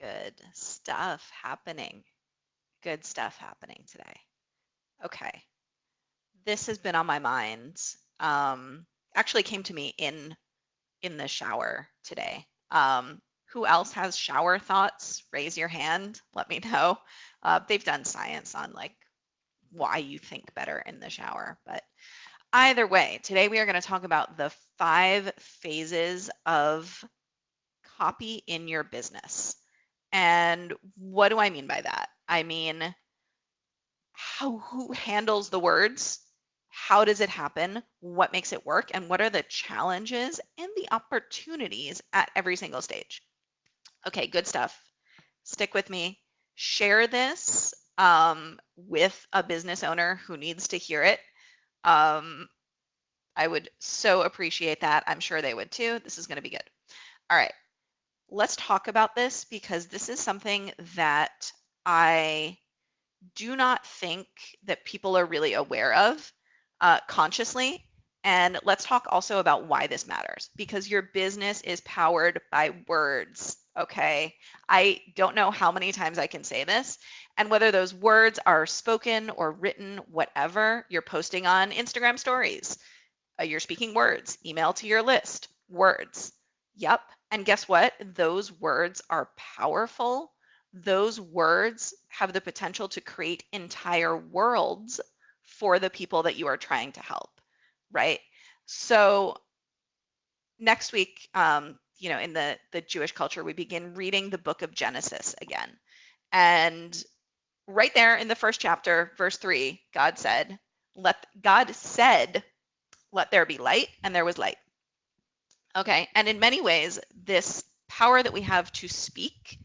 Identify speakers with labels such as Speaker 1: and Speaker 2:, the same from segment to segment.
Speaker 1: Good stuff happening. Good stuff happening today. Okay. This has been on my mind. Actually came to me in the shower today. Who else has shower thoughts? Raise your hand. Let me know. They've done science on like why you think better in the shower. But either way, today we are going to talk about the 5 phases of copy in your business. And what do I mean by that? I mean, who handles the words? How does it happen? What makes it work? And what are the challenges and the opportunities at every single stage? Okay, good stuff. Stick with me. Share this with a business owner who needs to hear it. I would so appreciate that. I'm sure they would too. This is going to be good. All right, let's talk about this because this is something that I do not think that people are really aware of consciously. And let's talk also about why this matters, because your business is powered by words, okay? I don't know how many times I can say this, and whether those words are spoken or written, whatever, you're posting on Instagram stories, you're speaking words, email to your list, words. Yep. And guess what? Those words are powerful. Those words have the potential to create entire worlds for the people that you are trying to help, right? So next week, in the Jewish culture, we begin reading the book of Genesis again. And right there in the first chapter, verse 3, God said, let there be light, and there was light. Okay, and in many ways, this power that we have to speak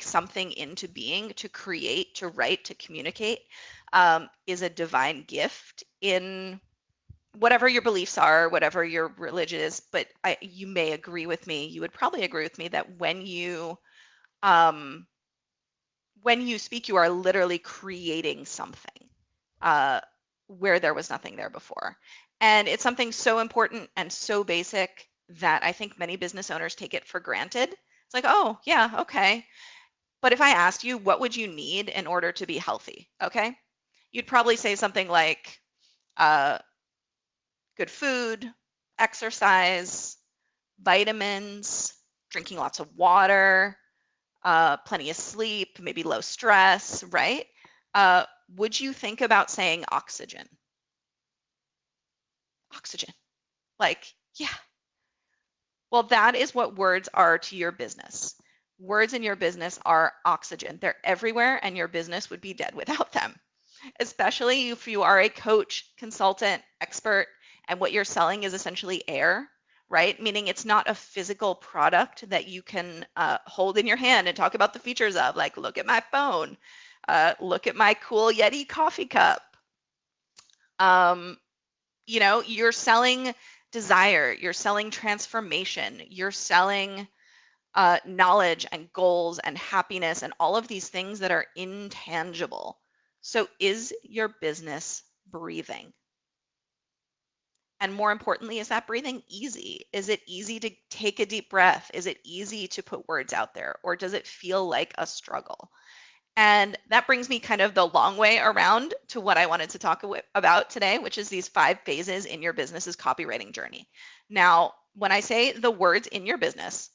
Speaker 1: something into being, to create, to write, to communicate, is a divine gift in whatever your beliefs are, whatever your religion is. But you may agree with me, you would probably agree with me that when you speak, you are literally creating something where there was nothing there before. And it's something so important and so basic that I think many business owners take it for granted. It's like, oh, yeah, okay. But if I asked you, what would you need in order to be healthy? Okay. You'd probably say something like good food, exercise, vitamins, drinking lots of water, plenty of sleep, maybe low stress, right? Would you think about saying oxygen? Oxygen. Like, yeah. Well, that is what words are to your business. Words in your business are oxygen. They're everywhere, and your business would be dead without them, especially if you are a coach, consultant, expert, and what you're selling is essentially air, right? Meaning it's not a physical product that you can hold in your hand and talk about the features of, like, look at my phone, look at my cool Yeti coffee cup. You're selling desire, you're selling transformation, you're selling knowledge and goals and happiness and all of these things that are intangible. So is your business breathing? And more importantly, is that breathing easy? Is it easy to take a deep breath? Is it easy to put words out there? Or does it feel like a struggle? And that brings me kind of the long way around to what I wanted to talk about today, which is these 5 phases in your business's copywriting journey. Now, when I say the words in your business,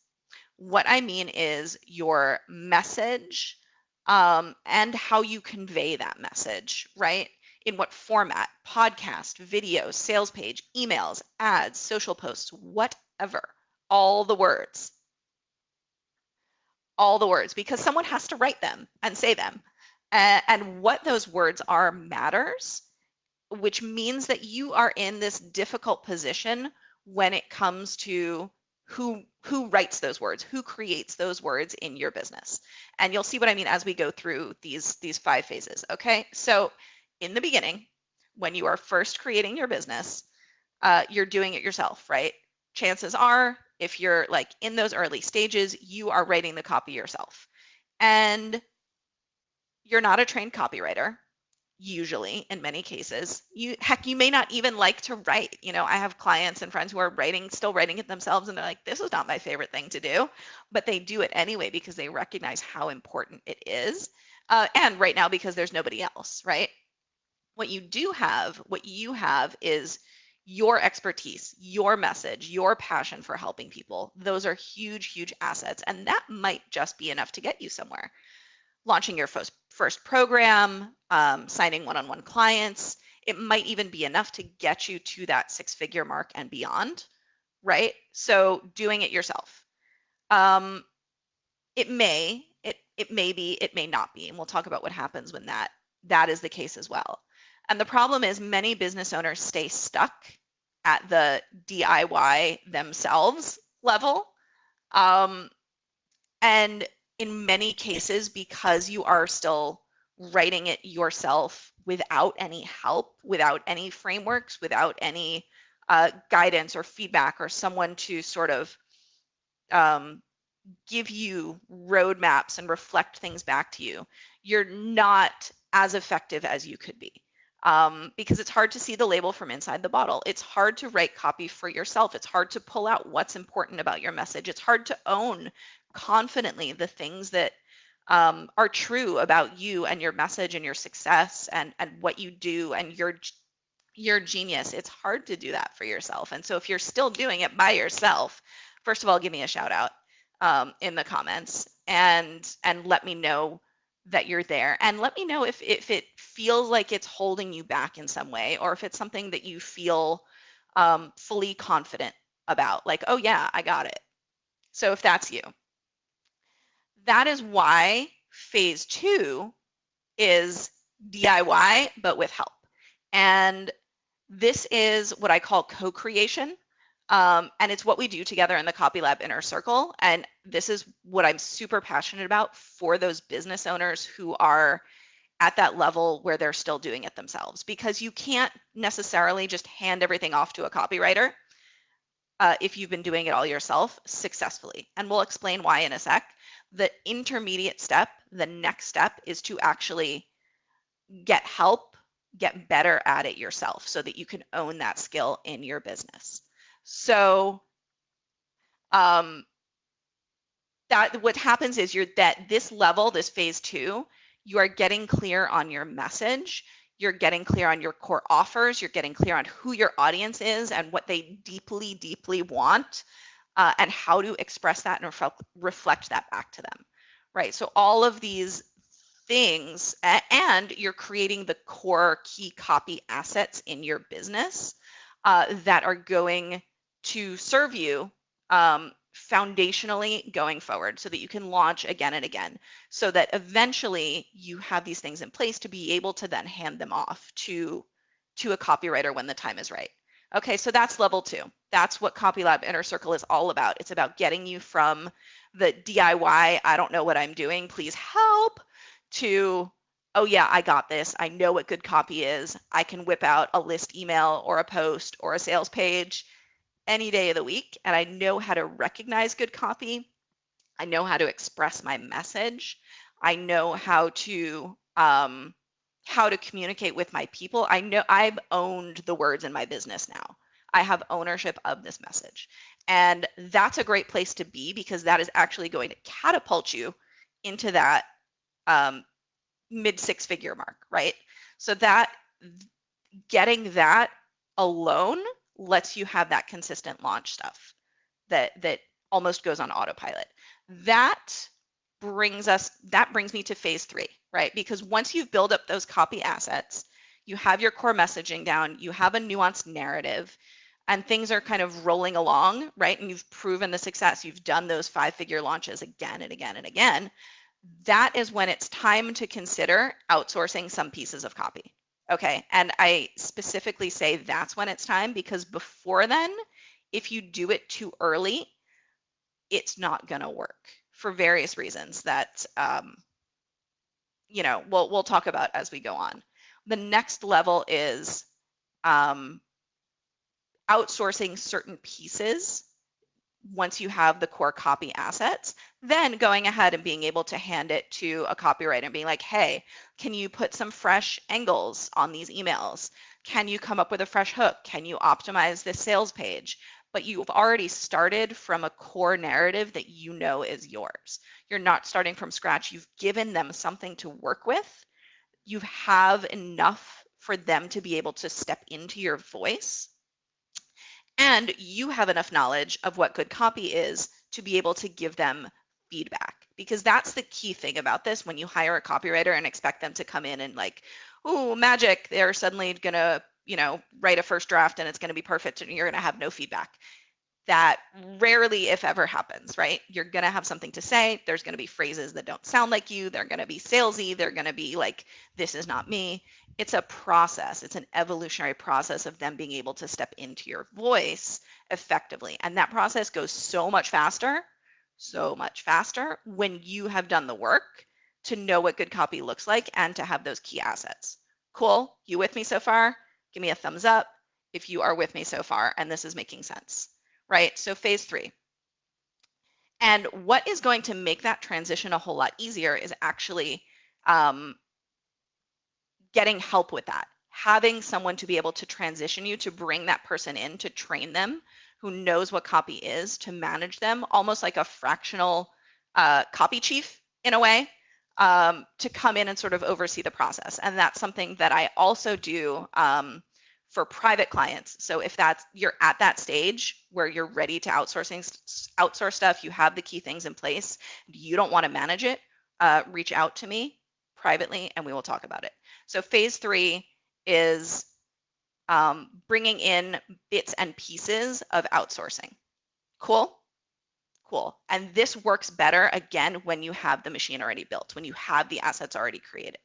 Speaker 1: what I mean is your message and how you convey that message, right? In what format, podcast, video, sales page, emails, ads, social posts, whatever, all the words, because someone has to write them and say them. And what those words are matters, which means that you are in this difficult position when it comes to who writes those words, who creates those words in your business. And you'll see what I mean as we go through these 5 phases, okay? So in the beginning, when you are first creating your business, you're doing it yourself, right? Chances are, if you're like in those early stages, you are writing the copy yourself. And you're not a trained copywriter. usually in many cases. You may not even like to write. I have clients and friends who are still writing it themselves, and they're like, this is not my favorite thing to do, but they do it anyway because they recognize how important it is. And right now, because there's nobody else, right? What you have is your expertise, your message, your passion for helping people. Those are huge, huge assets. And that might just be enough to get you somewhere. Launching your first program, signing one-on-one clients, it might even be enough to get you to that six-figure mark and beyond, right? So doing it yourself. It may be, it may not be, and we'll talk about what happens when that is the case as well. And the problem is many business owners stay stuck at the DIY themselves level. And in many cases, because you are still writing it yourself without any help, without any frameworks, without any guidance or feedback or someone to sort of give you roadmaps and reflect things back to you, you're not as effective as you could be. Because it's hard to see the label from inside the bottle. It's hard to write copy for yourself. It's hard to pull out what's important about your message. It's hard to own confidently the things that are true about you and your message and your success and what you do and your genius. It's hard to do that for yourself. And so if you're still doing it by yourself, first of all, give me a shout out in the comments and let me know that you're there, and let me know if it feels like it's holding you back in some way, or if it's something that you feel fully confident about, like, oh yeah, I got it. So if that's you, that is why phase 2 is DIY but with help. And this is what I call co-creation. And it's what we do together in the Copy Lab Inner Circle. And this is what I'm super passionate about for those business owners who are at that level where they're still doing it themselves. Because you can't necessarily just hand everything off to a copywriter if you've been doing it all yourself successfully. And we'll explain why in a sec. The intermediate step, the next step, is to actually get help, get better at it yourself so that you can own that skill in your business. So that what happens is you're at this level, this phase 2, you are getting clear on your message, you're getting clear on your core offers, you're getting clear on who your audience is and what they deeply, deeply want, and how to express that and reflect that back to them, right? So all of these things, and you're creating the core key copy assets in your business that are going to serve you foundationally going forward so that you can launch again and again, so that eventually you have these things in place to be able to then hand them off to a copywriter when the time is right. Okay, so that's level 2. That's what CopyLab Inner Circle is all about. It's about getting you from the DIY, I don't know what I'm doing, please help, to, oh yeah, I got this. I know what good copy is. I can whip out a list email or a post or a sales page any day of the week, and I know how to recognize good copy. I know how to express my message. I know how to communicate with my people. I know I've owned the words in my business now. I have ownership of this message. And that's a great place to be, because that is actually going to catapult you into that mid six-figure mark, right? So that getting that alone lets you have that consistent launch stuff that almost goes on autopilot. That brings me to phase 3, right? Because once you've built up those copy assets, you have your core messaging down, you have a nuanced narrative, and things are kind of rolling along, right? And you've proven the success. You've done those 5-figure launches again and again and again. That is when it's time to consider outsourcing some pieces of copy. Okay, and I specifically say that's when it's time, because before then, if you do it too early, it's not going to work for various reasons that we'll talk about as we go on. The next level is outsourcing certain pieces once you have the core copy assets, then going ahead and being able to hand it to a copywriter and being like, hey, can you put some fresh angles on these emails? Can you come up with a fresh hook? Can you optimize this sales page? But you've already started from a core narrative that you know is yours. You're not starting from scratch. You've given them something to work with. You have enough for them to be able to step into your voice, and you have enough knowledge of what good copy is to be able to give them feedback. Because that's the key thing about this. When you hire a copywriter and expect them to come in and like, oh, magic, they're suddenly going to, write a first draft and it's going to be perfect and you're going to have no feedback. That rarely, if ever, happens, right? You're going to have something to say. There's going to be phrases that don't sound like you. They're going to be salesy. They're going to be like, this is not me. It's a process. It's an evolutionary process of them being able to step into your voice effectively. And that process goes so much faster when you have done the work to know what good copy looks like and to have those key assets. Cool? You with me so far? Give me a thumbs up if you are with me so far and this is making sense. Right? So phase 3. And what is going to make that transition a whole lot easier is actually getting help with that. Having someone to be able to transition you, to bring that person in, to train them, who knows what copy is, to manage them, almost like a fractional copy chief in a way, to come in and sort of oversee the process. And that's something that I also do for private clients. So if you're at that stage where you're ready to outsource stuff, you have the key things in place, you don't want to manage it, reach out to me privately and we will talk about it. So phase 3 is bringing in bits and pieces of outsourcing. Cool? Cool. And this works better, again, when you have the machine already built, when you have the assets already created.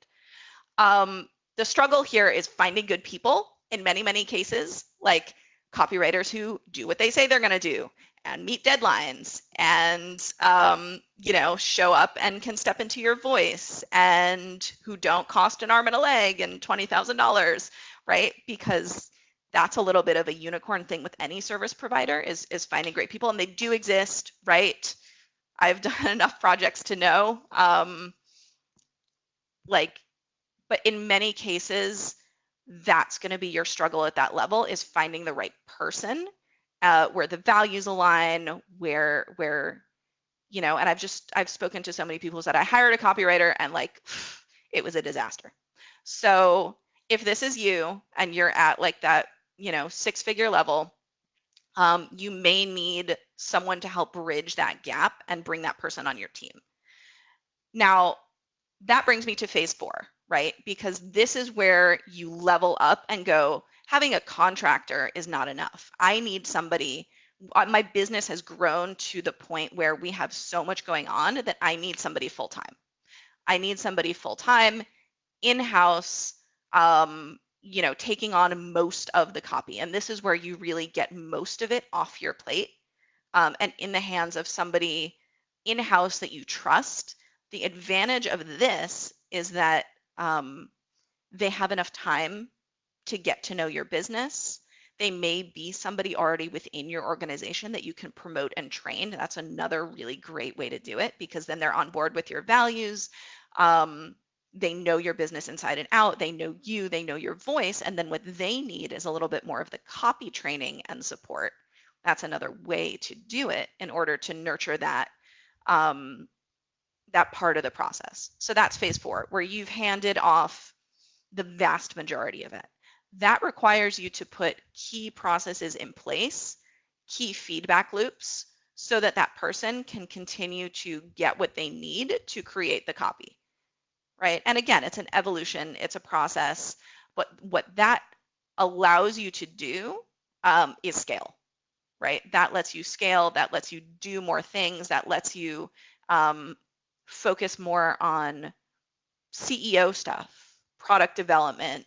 Speaker 1: The struggle here is finding good people in many, many cases, like copywriters who do what they say they're going to do and meet deadlines and, show up and can step into your voice and who don't cost an arm and a leg and $20,000, right? Because that's a little bit of a unicorn thing with any service provider is finding great people, and they do exist, right? I've done enough projects to know, but in many cases, that's going to be your struggle at that level, is finding the right person, where the values align, where and I've spoken to so many people who said I hired a copywriter and like it was a disaster. So if this is you and you're at like that, 6-figure level, you may need someone to help bridge that gap and bring that person on your team. Now, that brings me to phase 4, right? Because this is where you level up and go, having a contractor is not enough. I need somebody. My business has grown to the point where we have so much going on that I need somebody full-time. I need somebody full-time, in-house, taking on most of the copy. And this is where you really get most of it off your plate, and in the hands of somebody in-house that you trust. The advantage of this is that they have enough time to get to know your business. They may be somebody already within your organization that you can promote and train. That's another really great way to do it, because then they're on board with your values. They know your business inside and out. They know you, they know your voice. And then what they need is a little bit more of the copy training and support. That's another way to do it in order to nurture that that part of the process. So that's phase 4, where you've handed off the vast majority of it. That requires you to put key processes in place, key feedback loops, so that that person can continue to get what they need to create the copy, right? And again, it's an evolution, it's a process, but what that allows you to do is scale, right? That lets you scale, that lets you do more things, that lets you focus more on CEO stuff, product development,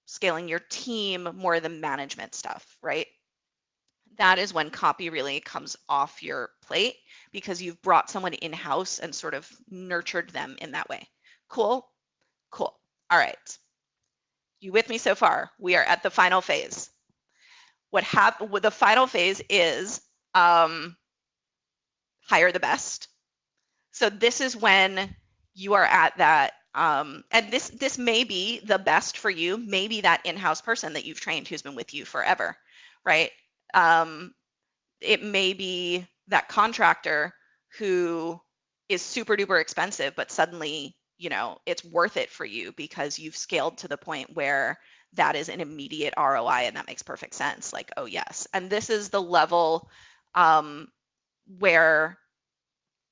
Speaker 1: scaling your team, more of the management stuff, right? That is when copy really comes off your plate, because you've brought someone in-house and sort of nurtured them in that way. Cool? Cool. All right. You with me so far? We are at the final phase. What the final phase is hire the best. So this is when you are at that, and this may be the best for you, maybe that in-house person that you've trained who's been with you forever, right? Um, it may be that contractor who is super duper expensive, but suddenly, it's worth it for you because you've scaled to the point where that is an immediate ROI and that makes perfect sense. Like, oh yes. And this is the level where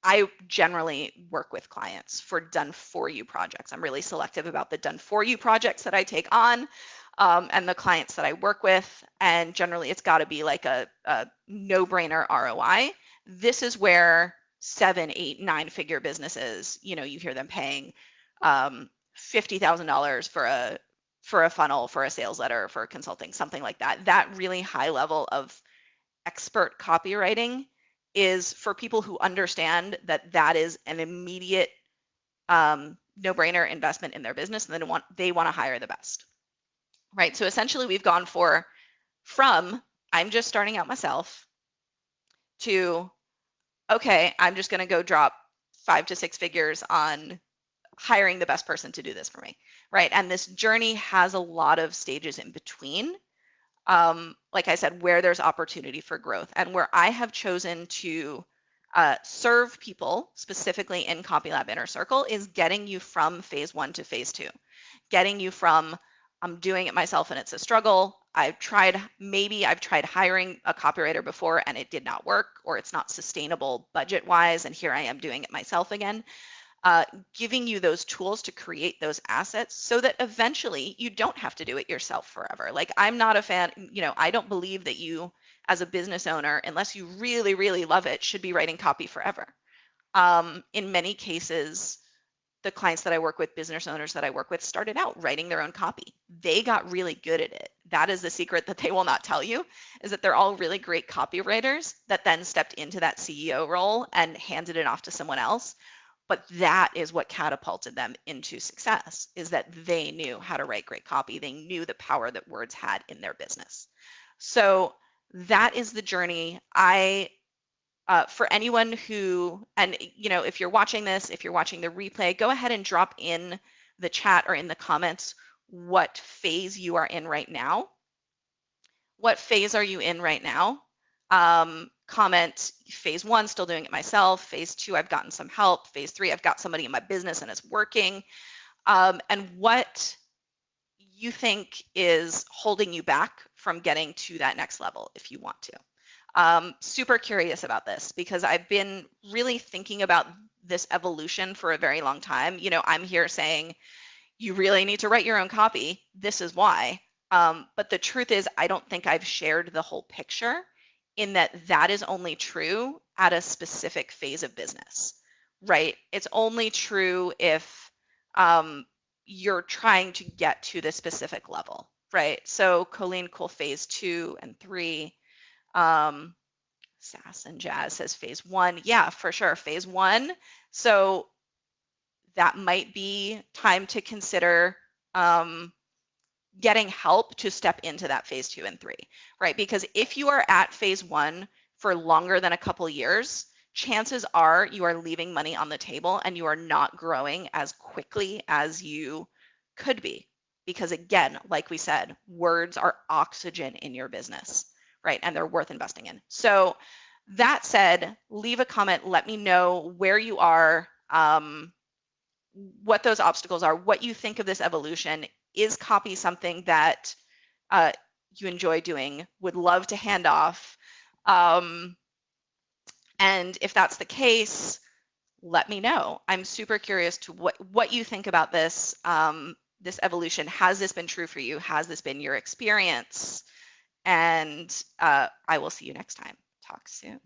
Speaker 1: I generally work with clients for done for you projects. I'm really selective about the done for you projects that I take on, and the clients that I work with. And generally, it's got to be like a no-brainer ROI. This is where 7, 8, 9-figure businesses, you hear them paying $50,000 for a funnel, for a sales letter, for consulting, something like that. That really high level of expert copywriting is for people who understand that that is an immediate no-brainer investment in their business, and they want to hire the best, right? So essentially, we've gone from I'm just starting out myself to okay, I'm just going to go drop 5 to 6 figures on hiring the best person to do this for me, right? And this journey has a lot of stages in between. Like I said, where there's opportunity for growth and where I have chosen to serve people specifically in CopyLab Inner Circle is getting you from phase 1 to phase 2, getting you from I'm doing it myself and it's a struggle. I've tried hiring a copywriter before and it did not work, or it's not sustainable budget wise, and here I am doing it myself again. Giving you those tools to create those assets so that eventually you don't have to do it yourself forever. Like I'm not a fan, I don't believe that you as a business owner, unless you really, really love it, should be writing copy forever. In many cases, the clients that I work with, business owners that I work with, started out writing their own copy. They got really good at it. That is the secret that they will not tell you, is that they're all really great copywriters that then stepped into that CEO role and handed it off to someone else. But that is what catapulted them into success, is that they knew how to write great copy. They knew the power that words had in their business. So that is the journey. For anyone who, and if you're watching this, if you're watching the replay, go ahead and drop in the chat or in the comments what phase you are in right now. What phase are you in right now? Comment phase 1, still doing it myself. Phase 2, I've gotten some help. Phase 3, I've got somebody in my business and it's working. And what you think is holding you back from getting to that next level if you want to. Super curious about this because I've been really thinking about this evolution for a very long time. I'm here saying you really need to write your own copy. This is why. But the truth is, I don't think I've shared the whole picture, in that is only true at a specific phase of business, right? It's only true if you're trying to get to the specific level, right? So Colleen, cool, phase 2 and 3. Sass and Jazz says phase 1. Yeah, for sure, phase 1. So that might be time to consider getting help to step into that phase 2 and 3, right? Because if you are at phase 1 for longer than a couple years, chances are you are leaving money on the table and you are not growing as quickly as you could be. Because again, like we said, words are oxygen in your business, right? And they're worth investing in. So that said, leave a comment, let me know where you are, what those obstacles are, what you think of this evolution. Is copy something that you enjoy doing, would love to hand off? And if that's the case, let me know. I'm super curious to what you think about this, this evolution. Has this been true for you? Has this been your experience? And I will see you next time. Talk soon.